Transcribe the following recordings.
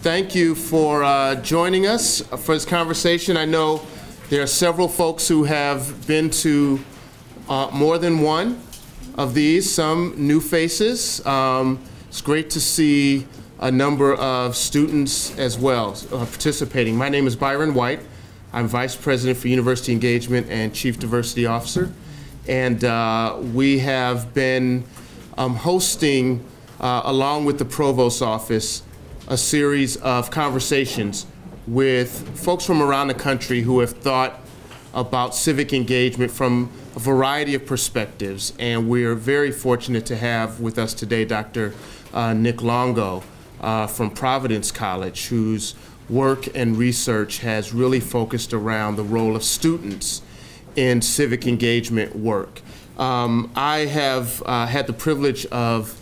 Thank you for joining us for this conversation. I know there are several folks who have been to more than one of these, some new faces. It's great to see a number of students as well participating. My name is Byron White. I'm Vice President for University Engagement and Chief Diversity Officer. And we have been hosting, along with the Provost's Office, a series of conversations with folks from around the country who have thought about civic engagement from a variety of perspectives. And we're very fortunate to have with us today Dr. Nick Longo from Providence College, whose work and research has really focused around the role of students in civic engagement work. I have had the privilege of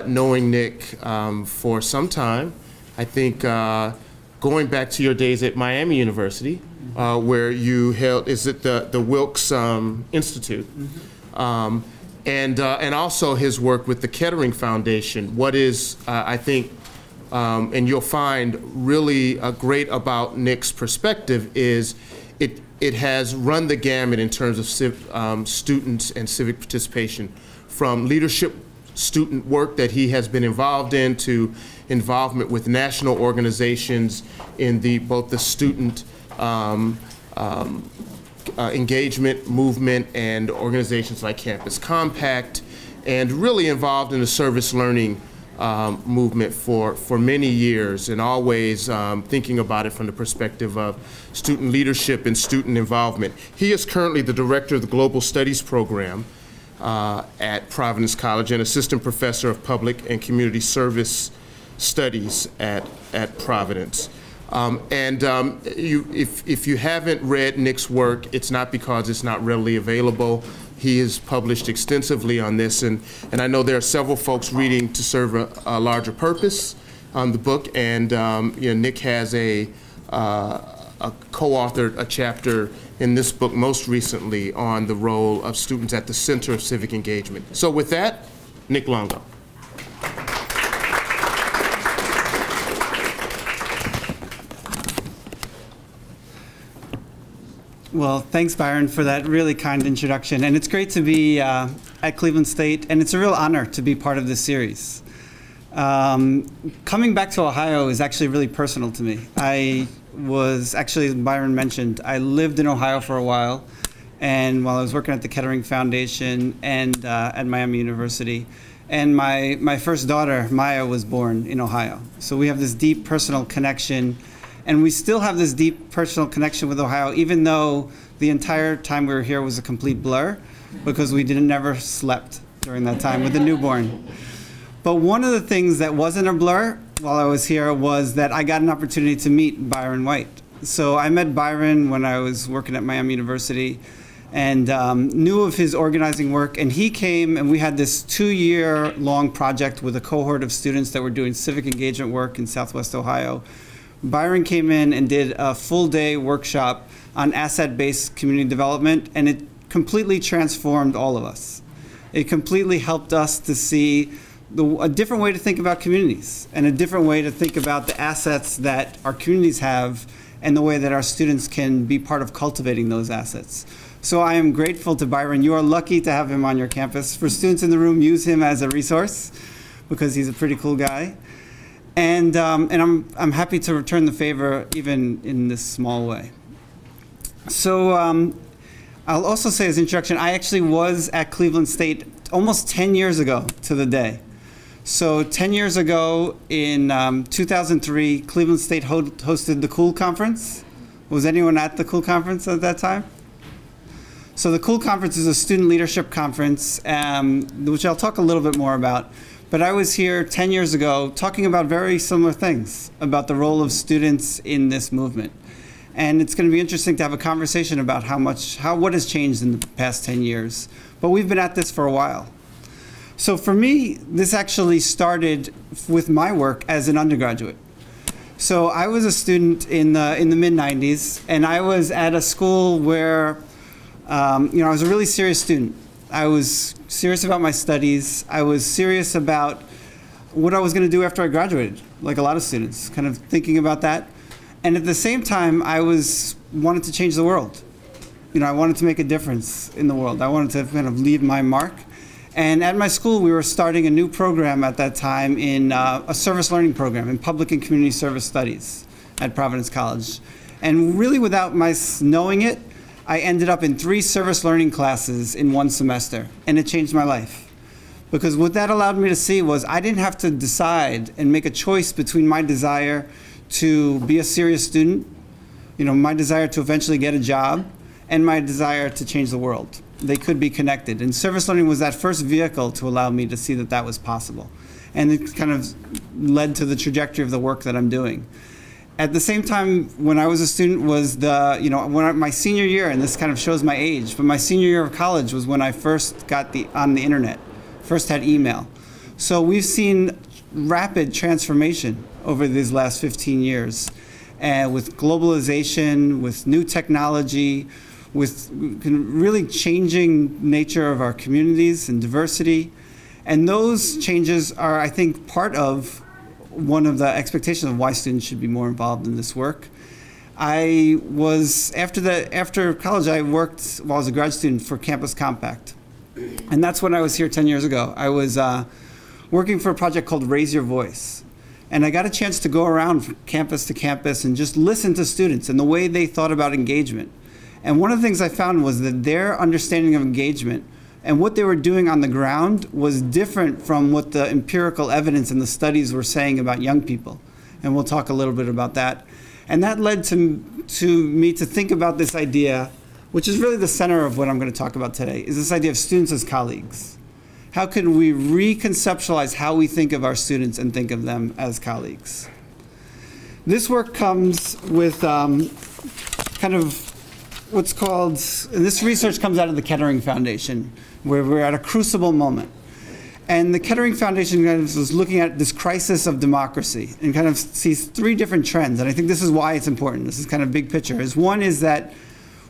knowing Nick for some time. I think going back to your days at Miami University, where you held, is it the Wilkes Institute? And also his work with the Kettering Foundation. What is, I think, and you'll find really great about Nick's perspective is it has run the gamut in terms of students and civic participation, from leadership student work that he has been involved in to involvement with national organizations in both the student engagement movement and organizations like Campus Compact, and really involved in the service learning movement for many years, and always thinking about it from the perspective of student leadership and student involvement. He is currently the director of the Global Studies Program at Providence College and assistant professor of public and community service studies at Providence. If you haven't read Nick's work, it's not because it's not readily available. He has published extensively on this, and I know there are several folks reading To Serve a Larger Purpose on the book, and Nick has co-authored a chapter in this book most recently on the role of students at the center of civic engagement. So with that, Nick Longo. Well, thanks, Byron, for that really kind introduction. And it's great to be at Cleveland State, and it's a real honor to be part of this series. Coming back to Ohio is actually really personal to me. I was actually, as Byron mentioned, I lived in Ohio for a while, and while I was working at the Kettering Foundation and at Miami University. And my first daughter, Maya, was born in Ohio. So we have this deep personal connection. And we still have this deep personal connection with Ohio, even though the entire time we were here was a complete blur, because we never slept during that time with the newborn. But one of the things that wasn't a blur while I was here was that I got an opportunity to meet Byron White. So I met Byron when I was working at Miami University, and knew of his organizing work. And he came, and we had this 2-year-long project with a cohort of students that were doing civic engagement work in Southwest Ohio. Byron came in and did a full-day workshop on asset-based community development, and it completely transformed all of us. It completely helped us to see a different way to think about communities, and a different way to think about the assets that our communities have, and the way that our students can be part of cultivating those assets. So I am grateful to Byron. You are lucky to have him on your campus. For students in the room, use him as a resource, because he's a pretty cool guy. And I'm happy to return the favor even in this small way. So I'll also say as introduction, I actually was at Cleveland State almost 10 years ago to the day. So 10 years ago in 2003, Cleveland State hosted the COOL Conference. Was anyone at the COOL Conference at that time? So the COOL Conference is a student leadership conference, which I'll talk a little bit more about. But I was here 10 years ago talking about very similar things, about the role of students in this movement. And it's going to be interesting to have a conversation about what has changed in the past 10 years. But we've been at this for a while. So for me, this actually started with my work as an undergraduate. So I was a student in the mid-90s, and I was at a school where I was a really serious student. I was serious about my studies. I was serious about what I was going to do after I graduated, like a lot of students, kind of thinking about that. And at the same time, I wanted to change the world. You know, I wanted to make a difference in the world. I wanted to kind of leave my mark. And at my school, we were starting a new program at that time in a service learning program in public and community service studies at Providence College. And really, without my knowing it, I ended up in 3 service learning classes in 1 semester, and it changed my life. Because what that allowed me to see was I didn't have to decide and make a choice between my desire to be a serious student, you know, my desire to eventually get a job, and my desire to change the world. They could be connected. And service learning was that first vehicle to allow me to see that that was possible. And it kind of led to the trajectory of the work that I'm doing. At the same time, when I was a student was my senior year, and this kind of shows my age, but my senior year of college was when I first got on the internet, first had email. So we've seen rapid transformation over these last 15 years. And with globalization, with new technology, with really changing nature of our communities and diversity. And those changes are, I think, part of one of the expectations of why students should be more involved in this work. I was, after college, I worked while I was a grad student for Campus Compact. And that's when I was here 10 years ago. I was working for a project called Raise Your Voice. And I got a chance to go around from campus to campus and just listen to students and the way they thought about engagement. And one of the things I found was that their understanding of engagement and what they were doing on the ground was different from what the empirical evidence and the studies were saying about young people. And we'll talk a little bit about that. And that led to me to think about this idea, which is really the center of what I'm going to talk about today, is this idea of students as colleagues. How can we reconceptualize how we think of our students and think of them as colleagues? This work comes with kind of what's called, and this research comes out of the Kettering Foundation, where we're at a crucible moment. And the Kettering Foundation kind of was looking at this crisis of democracy and kind of sees 3 different trends. And I think this is why it's important. This is kind of big picture. One is that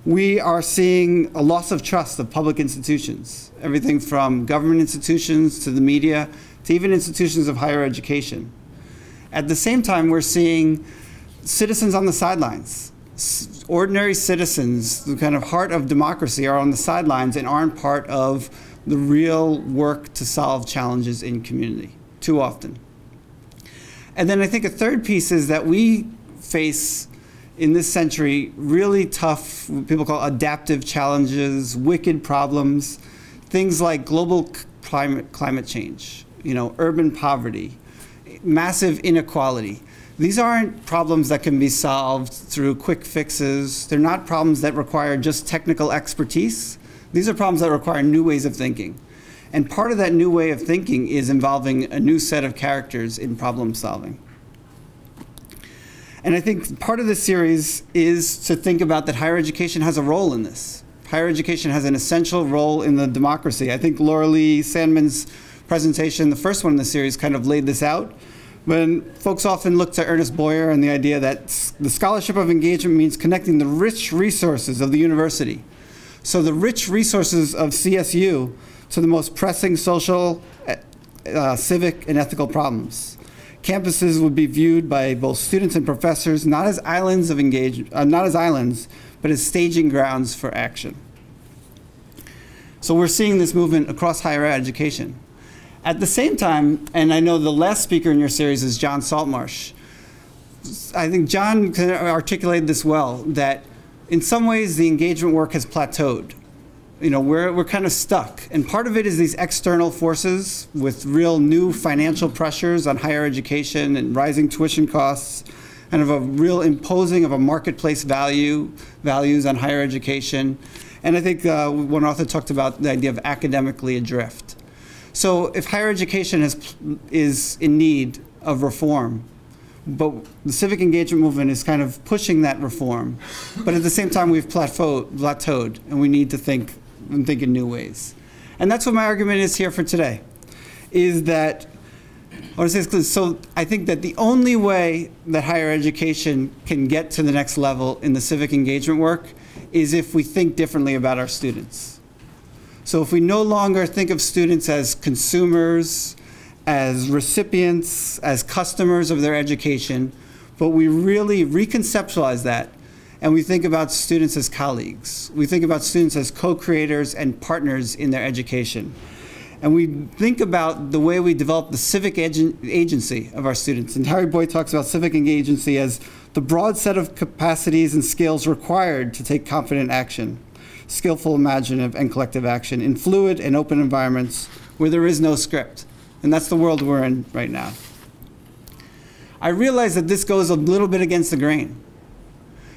we are seeing a loss of trust of public institutions, everything from government institutions to the media to even institutions of higher education. At the same time, we're seeing citizens on the sidelines. Ordinary citizens, the kind of heart of democracy, are on the sidelines and aren't part of the real work to solve challenges in community too often. And then I think a third piece is that we face in this century really tough, what people call adaptive challenges, wicked problems, things like global climate change, you know, urban poverty, massive inequality. These aren't problems that can be solved through quick fixes. They're not problems that require just technical expertise. These are problems that require new ways of thinking. And part of that new way of thinking is involving a new set of characters in problem solving. And I think part of this series is to think about that higher education has a role in this. Higher education has an essential role in the democracy. I think Laura Lee Sandman's presentation, the first one in the series, kind of laid this out. When folks often look to Ernest Boyer and the idea that the scholarship of engagement means connecting the rich resources of the university. So the rich resources of CSU to the most pressing social, civic, and ethical problems. Campuses would be viewed by both students and professors not as islands of engagement, but as staging grounds for action. So we're seeing this movement across higher education. At the same time, and I know the last speaker in your series is John Saltmarsh. I think John articulated this well, that in some ways the engagement work has plateaued. You know, we're kind of stuck. And part of it is these external forces with real new financial pressures on higher education and rising tuition costs, and of a real imposing of a marketplace values on higher education. And I think one author talked about the idea of academically adrift. So if higher education is in need of reform, but the civic engagement movement is kind of pushing that reform, but at the same time we've plateaued and we need to think in new ways. And that's what my argument is here for today, is that, so I think that the only way that higher education can get to the next level in the civic engagement work is if we think differently about our students. So if we no longer think of students as consumers, as recipients, as customers of their education, but we really reconceptualize that, and we think about students as colleagues. We think about students as co-creators and partners in their education. And we think about the way we develop the civic agency of our students. And Harry Boyd talks about civic agency as the broad set of capacities and skills required to take confident action, skillful, imaginative, and collective action in fluid and open environments where there is no script. And that's the world we're in right now. I realize that this goes a little bit against the grain.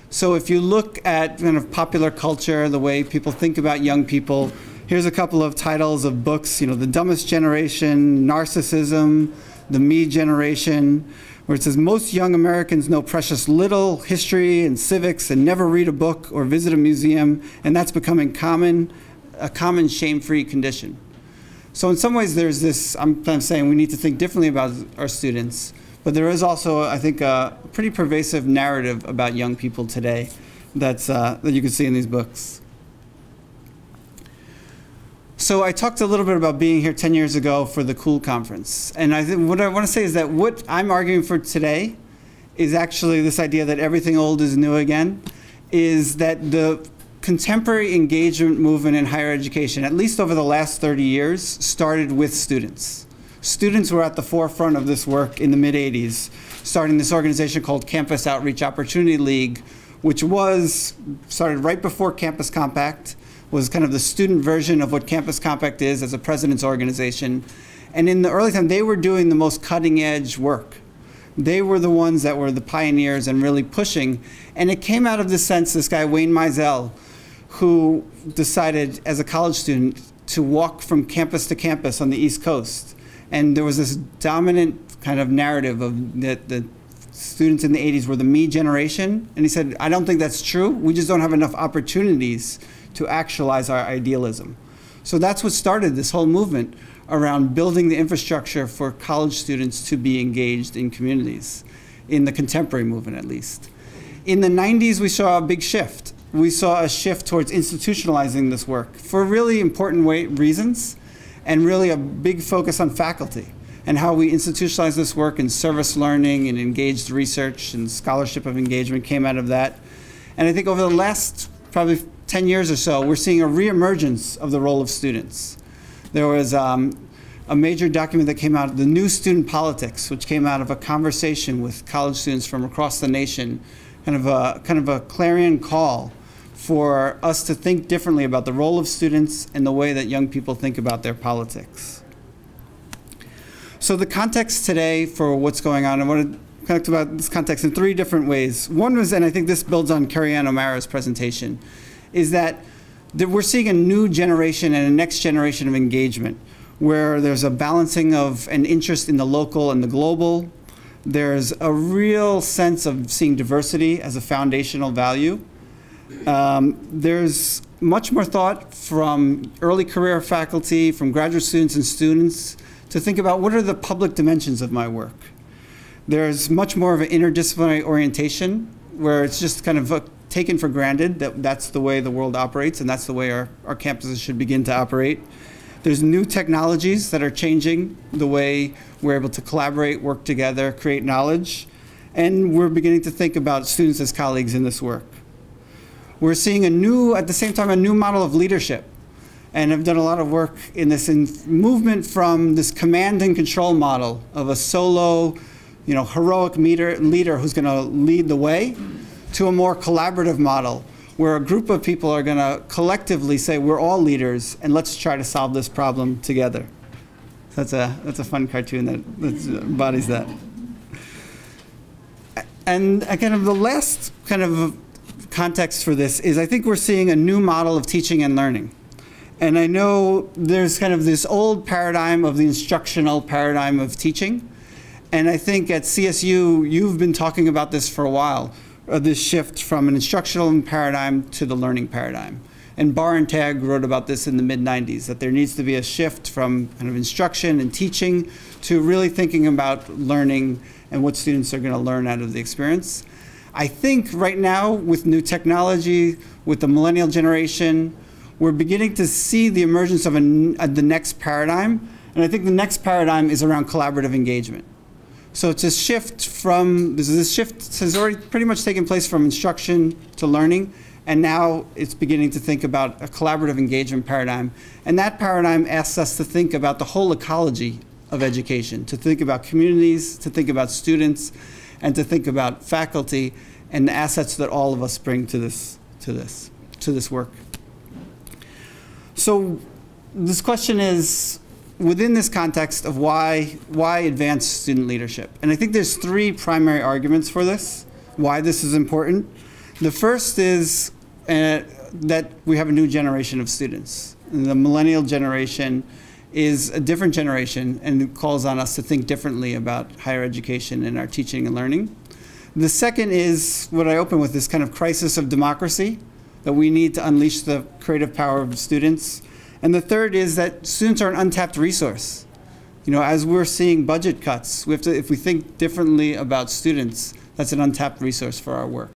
So if you look at kind of popular culture, the way people think about young people, here's a couple of titles of books, The Dumbest Generation, Narcissism, The Me Generation, where it says most young Americans know precious little history and civics and never read a book or visit a museum, and that's becoming a common shame-free condition. So in some ways there's this, I'm saying we need to think differently about our students, but there is also, I think, a pretty pervasive narrative about young people today that you can see in these books. So I talked a little bit about being here 10 years ago for the COOL conference. And I think what I want to say is that what I'm arguing for today is actually this idea that everything old is new again, is that the contemporary engagement movement in higher education, at least over the last 30 years, started with students. Students were at the forefront of this work in the mid-'80s, starting this organization called Campus Outreach Opportunity League, which started right before Campus Compact, was kind of the student version of what Campus Compact is as a president's organization. And in the early time, they were doing the most cutting edge work. They were the ones that were the pioneers and really pushing. And it came out of this sense, this guy, Wayne Mizell, who decided as a college student to walk from campus to campus on the East Coast. And there was this dominant kind of narrative of that the students in the 80s were the me generation. And he said, I don't think that's true. We just don't have enough opportunities to actualize our idealism. So that's what started this whole movement around building the infrastructure for college students to be engaged in communities, in the contemporary movement at least. In the 90s, we saw a big shift. We saw a shift towards institutionalizing this work for really important reasons, and really a big focus on faculty and how we institutionalize this work in service learning and engaged research and scholarship of engagement came out of that. And I think over the last probably 10 years or so, we're seeing a reemergence of the role of students. There was a major document that came out, The New Student Politics, which came out of a conversation with college students from across the nation, kind of a clarion call for us to think differently about the role of students and the way that young people think about their politics. So the context today for what's going on, I want to talk about this context in 3 different ways. One was, and I think this builds on Carrie Ann O'Mara's presentation, is that we're seeing a new generation and a next generation of engagement where there's a balancing of an interest in the local and the global. There's a real sense of seeing diversity as a foundational value. There's much more thought from early career faculty, from graduate students and students to think about what are the public dimensions of my work. There's much more of an interdisciplinary orientation where it's just kind of taken for granted that that's the way the world operates and that's the way our campuses should begin to operate. There's new technologies that are changing the way we're able to collaborate, work together, create knowledge, and we're beginning to think about students as colleagues in this work. We're seeing at the same time, a new model of leadership. And I've done a lot of work in this movement from this command and control model of a solo, heroic leader who's going to lead the way, to a more collaborative model where a group of people are going to collectively say, we're all leaders, and let's try to solve this problem together. So that's a fun cartoon that embodies that. And kind of the last kind of context for this is I think we're seeing a new model of teaching and learning. And I know there's kind of this old paradigm of the instructional paradigm of teaching. And I think at CSU, you've been talking about this for a while, this shift from an instructional paradigm to the learning paradigm. And Barr and Tagg wrote about this in the mid-90s, that there needs to be a shift from kind of instruction and teaching to really thinking about learning and what students are going to learn out of the experience. I think right now, with new technology, with the millennial generation, we're beginning to see the emergence of the next paradigm And I think the next paradigm is around collaborative engagement. So it's a shift from, this shift has already pretty much taken place from instruction to learning, and now it's beginning to think about a collaborative engagement paradigm. And that paradigm asks us to think about the whole ecology of education, to think about communities, to think about students, and to think about faculty and the assets that all of us bring to this work. So this question is, within this context of why advance student leadership? And I think there's three primary arguments for this, why this is important. The first is that we have a new generation of students. And the millennial generation is a different generation, and it calls on us to think differently about higher education and our teaching and learning. The second is what I open with, this kind of crisis of democracy, that we need to unleash the creative power of students. And the third is that students are an untapped resource. You know, as we're seeing budget cuts, we have to, if we think differently about students, that's an untapped resource for our work.